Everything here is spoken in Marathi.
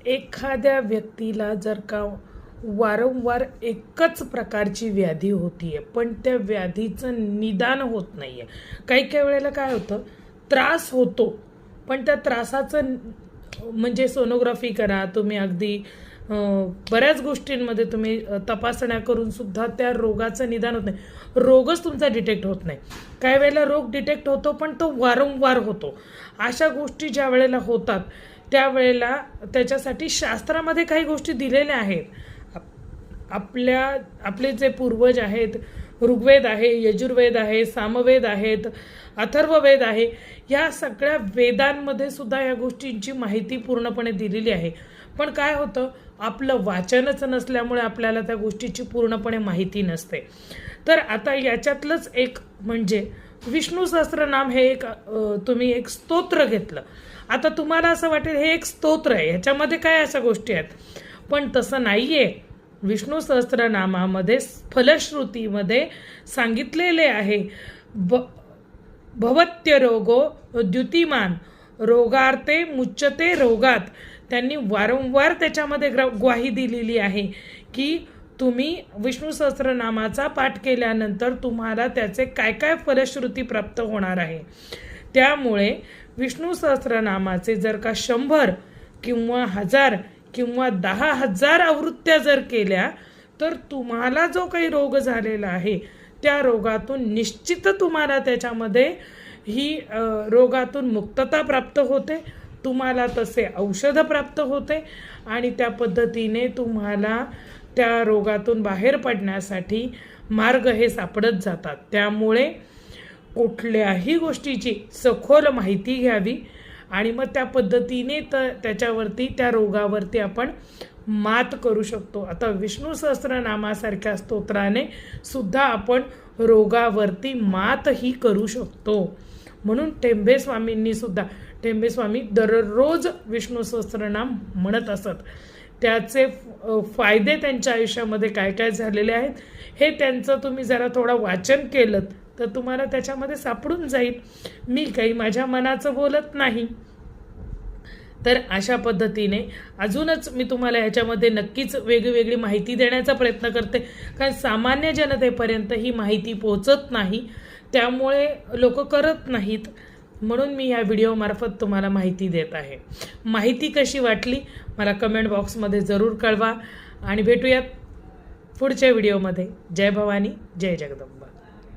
एखाद्या व्यक्तीला जर का वारंवार एकच प्रकारची व्याधी होतीये पण त्या व्याधीचं निदान होत नाहीये, काही काही वेळेला काय होतं, त्रास होतो पण त्या त्रासाचं म्हणजे सोनोग्राफी करा तुम्ही, अगदी बऱ्याच गोष्टींमध्ये तुम्ही तपासण्या करून सुद्धा त्या रोगाचं निदान होत नाही, रोगच तुमचा डिटेक्ट होत नाही. काही वेळेला रोग डिटेक्ट होतो पण तो वारंवार होतो. अशा गोष्टी ज्या वेळेला होतात त्यावेळेला त्याच्यासाठी शास्त्रामध्ये काही गोष्टी दिलेल्या आहेत. आपले जे पूर्वज आहेत, ऋग्वेद आहे, यजुर्वेद आहे, सामवेद आहेत, अथर्ववेद आहे, या सगळ्या वेदांमध्ये सुद्धा या गोष्टींची माहिती पूर्णपणे दिलेली आहे. पण काय होतं, आपलं वाचनच नसल्यामुळे आपल्याला त्या गोष्टीची पूर्णपणे माहिती नसते. तर आता याच्यातलंच एक म्हणजे विष्णू सहस्त्रनाम हे एक तुम्ही एक स्तोत्र घेतलं. आता तुम्हाला असं वाटेल हे एक स्तोत्र आहे, ह्याच्यामध्ये काय अशा गोष्टी आहेत, पण तसं नाही आहे. विष्णू सहस्त्रनामामध्ये फलश्रुतीमध्ये सांगितलेले आहे, भवत्य रोगो द्युतिमान रोगार्ते मुच्यते रोगात. त्यांनी वारंवार त्याच्यामध्ये ग्वाही दिलेली आहे की तुम्ही विष्णू सहस्त्रनामाचा पाठ केल्यानंतर तुम्हाला त्याचे काय काय फलश्रुती प्राप्त होणार आहे. त्यामुळे विष्णू सहस्त्रनामाचे जर का 100 किंवा 1000 किंवा 10,000 आवृत्त्या जर केल्या तर तुम्हाला जो काही रोग झालेला आहे त्या रोगातून निश्चित तुम्हाला त्याच्यामध्ये ही रोगातून मुक्तता प्राप्त होते, तुम्हाला तसे औषध प्राप्त होते आणि त्या पद्धतीने तुम्हाला त्या रोगातून बाहेर पडण्यासाठी मार्ग हे सापडत जातात. त्यामुळे कुठल्याही गोष्टीची सखोल माहिती घ्यावी आणि मग त्या पद्धतीने त्याच्यावरती त्या रोगावरती आपण मात करू शकतो. आता विष्णू सहस्त्रनामासारख्या स्तोत्राने सुद्धा आपण रोगावरती मातही करू शकतो. म्हणून टेंबे स्वामींनी सुद्धा, टेंबे स्वामी दररोज विष्णू सहस्त्रनाम म्हणत असत. त्याचे फायदे त्यांच्या आयुष्यामध्ये काय काय झालेले आहेत हे त्यांचं तुम्ही जरा थोडं वाचन केलं तर तुम्हाला त्याच्यामध्ये सापडून जाईल. मी काही माझ्या मनाचं बोलत नाही. तर अशा पद्धतीने अजूनच मी तुम्हाला ह्याच्यामध्ये नक्कीच वेगवेगळी माहिती देण्याचा प्रयत्न करते, कारण सामान्य जनतेपर्यंत ही माहिती पोहोचत नाही, त्यामुळे लोक करत नाहीत. म्हणून मी या व्हिडिओमार्फत तुम्हाला माहिती देत आहे. माहिती कशी वाटली मला कमेंट बॉक्समध्ये जरूर कळवा आणि भेटूयात पुढच्या व्हिडिओमध्ये. जय भवानी, जय जगदंबा.